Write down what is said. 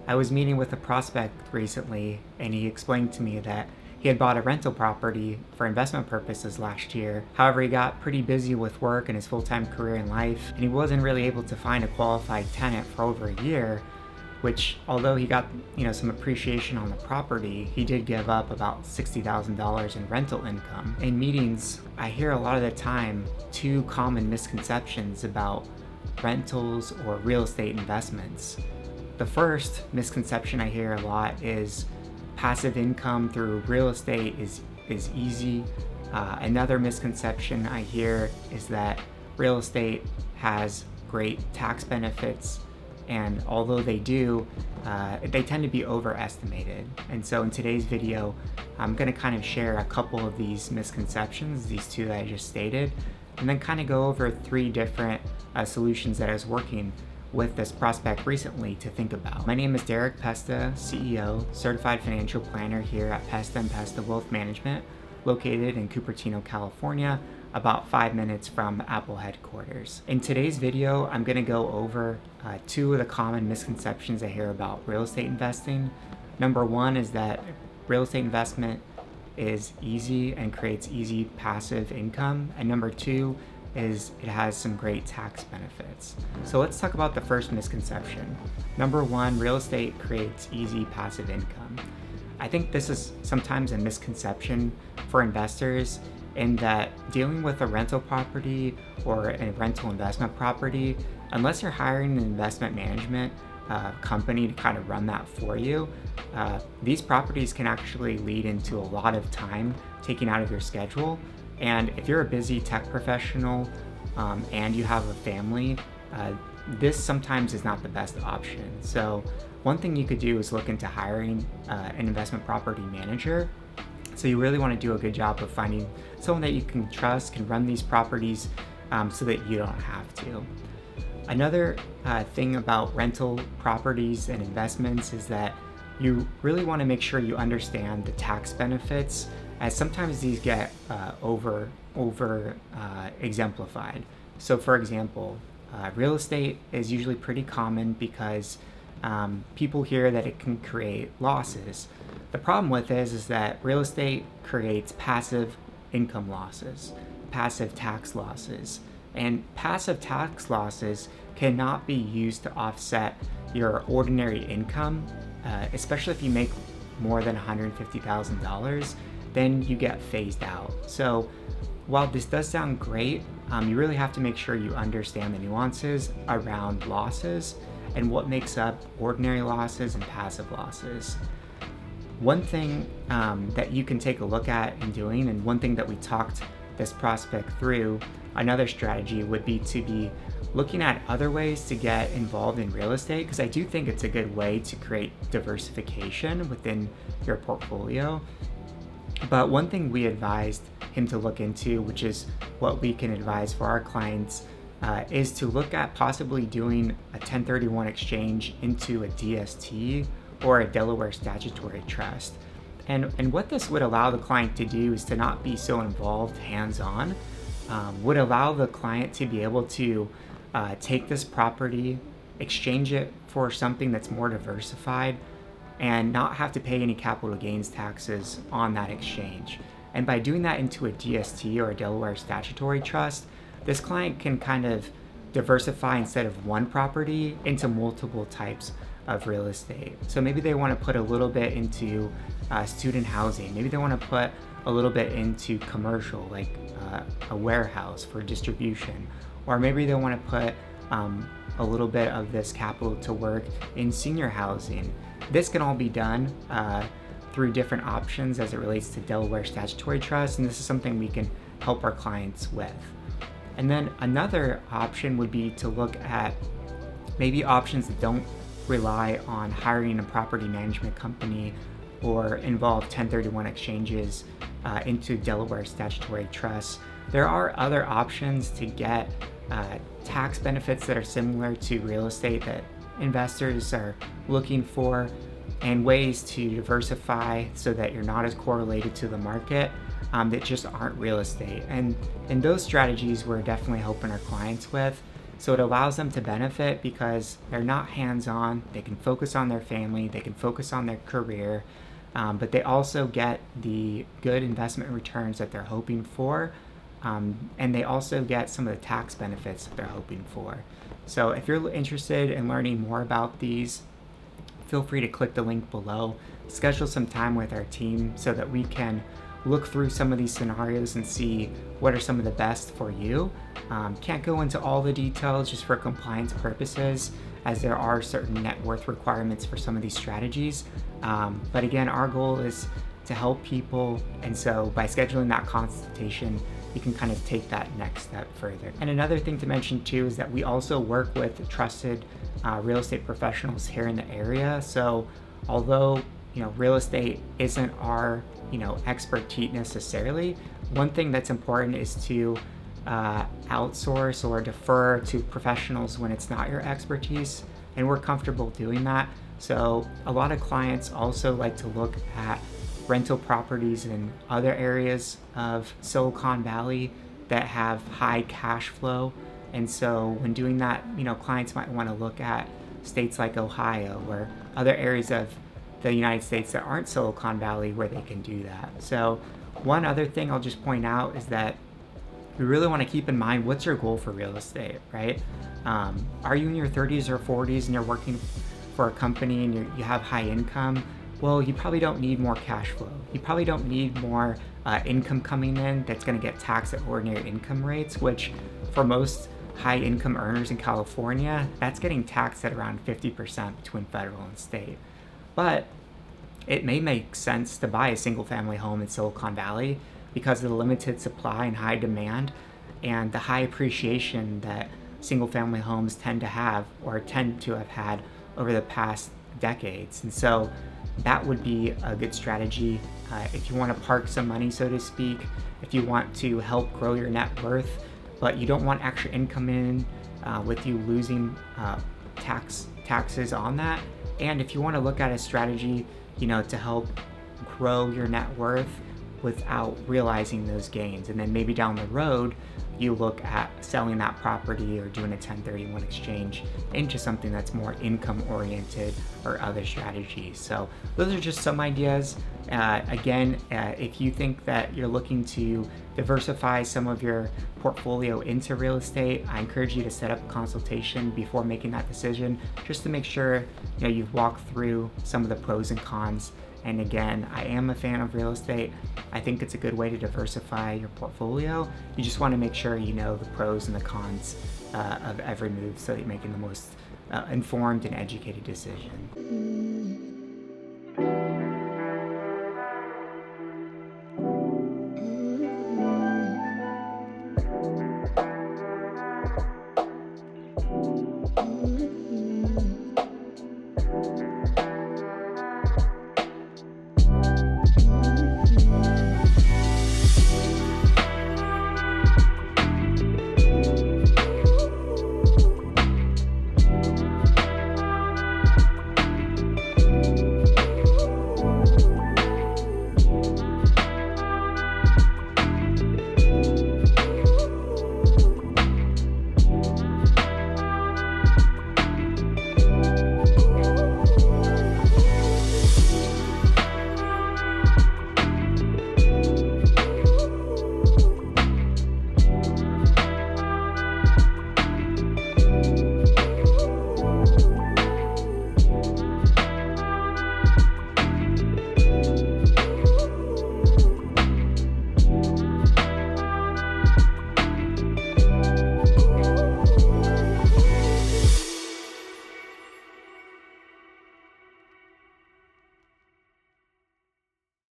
I was meeting with a prospect recently, and he explained to me that he had bought a rental property for investment purposes last year. However, he got pretty busy with work and his full-time career in life, and he wasn't really able to find a qualified tenant for over a year, which, although he got some appreciation on the property, he did give up about $60,000 in rental income. In meetings, I hear a lot of the time two common misconceptions about rentals or real estate investments. The first misconception I hear a lot is passive income through real estate is easy. Another misconception I hear is that real estate has great tax benefits, and although they do, they tend to be overestimated. And so in today's video, I'm going to kind of share a couple of these misconceptions, these two that I just stated, and then kind of go over three different solutions that I was working with this prospect recently to think about. My name is Derek Pesta, CEO, Certified Financial Planner here at Pesta and Pesta Wealth Management, located in Cupertino, California, about 5 minutes from Apple headquarters. In today's video, I'm going to go over two of the common misconceptions I hear about real estate investing. Number one is that real estate investment is easy and creates easy passive income. And number two is it has some great tax benefits. So let's talk about the first misconception. Number one, real estate creates easy passive income. I think this is sometimes a misconception for investors in that dealing with a rental property or a rental investment property, unless you're hiring an investment management company to kind of run that for you, these properties can actually lead into a lot of time taken out of your schedule. And if you're a busy tech professional and you have a family, this sometimes is not the best option. So one thing you could do is look into hiring an investment property manager. So you really want to do a good job of finding someone that you can trust, can run these properties so that you don't have to. Another thing about rental properties and investments is that you really want to make sure you understand the tax benefits, as sometimes these get over exemplified. So for example, real estate is usually pretty common because people hear that it can create losses. The problem with this is that real estate creates passive income losses, passive tax losses, and passive tax losses cannot be used to offset your ordinary income, especially if you make more than $150,000, then you get phased out. So while this does sound great, you really have to make sure you understand the nuances around losses and what makes up ordinary losses and passive losses. One thing that you can take a look at in doing, and one thing that we talked this prospect through, another strategy would be to be looking at other ways to get involved in real estate, because I do think it's a good way to create diversification within your portfolio. But one thing we advised him to look into, which is what we can advise for our clients, is to look at possibly doing a 1031 exchange into a DST or a Delaware statutory trust. And what this would allow the client to do is to not be so involved hands-on, would allow the client to be able to take this property, exchange it for something that's more diversified, and not have to pay any capital gains taxes on that exchange. And by doing that into a DST or a Delaware statutory trust, this client can kind of diversify instead of one property into multiple types of real estate. So maybe they want to put a little bit into student housing. Maybe they want to put a little bit into commercial, like a warehouse for distribution. Or maybe they want to put a little bit of this capital to work in senior housing. This can all be done through different options as it relates to Delaware statutory trust, and this is something we can help our clients with. And then another option would be to look at maybe options that don't rely on hiring a property management company or involve 1031 exchanges into Delaware statutory trusts. There are other options to get tax benefits that are similar to real estate that investors are looking for, and ways to diversify so that you're not as correlated to the market that just aren't real estate. And those strategies we're definitely helping our clients with. So it allows them to benefit because they're not hands-on. They can focus on their family, they can focus on their career, but they also get the good investment returns that they're hoping for, and they also get some of the tax benefits that they're hoping for. So if you're interested in learning more about these, feel free to click the link below, schedule some time with our team so that we can look through some of these scenarios and see what are some of the best for you. Can't go into all the details just for compliance purposes, as there are certain net worth requirements for some of these strategies. But again, our goal is to help people, and so by scheduling that consultation, you can kind of take that next step further. And another thing to mention too is that we also work with trusted real estate professionals here in the area. So although real estate isn't our expertise necessarily, one thing that's important is to outsource or defer to professionals when it's not your expertise, and we're comfortable doing that. So a lot of clients also like to look at rental properties in other areas of Silicon Valley that have high cash flow. And so when doing that, clients might want to look at states like Ohio or other areas of the United States that aren't Silicon Valley where they can do that. So one other thing I'll just point out is that we really want to keep in mind, what's your goal for real estate, right? Are you in your 30s or 40s and you're working for a company and you have high income? Well, you probably don't need more cash flow. You probably don't need more income coming in that's going to get taxed at ordinary income rates, which for most high income earners in California, that's getting taxed at around 50% between federal and state. But it may make sense to buy a single family home in Silicon Valley because of the limited supply and high demand and the high appreciation that single family homes tend to have or tend to have had over the past decades. And so that would be a good strategy if you want to park some money, so to speak, if you want to help grow your net worth, but you don't want extra income in with you losing taxes on that. And if you want to look at a strategy, to help grow your net worth without realizing those gains, and then maybe down the road you look at selling that property or doing a 1031 exchange into something that's more income oriented or other strategies. So those are just some ideas. Again, if you think that you're looking to diversify some of your portfolio into real estate, I encourage you to set up a consultation before making that decision, just to make sure you've walked through some of the pros and cons. And again, I am a fan of real estate. I think it's a good way to diversify your portfolio. You just want to make sure you know the pros and the cons of every move so that you're making the most informed and educated decision.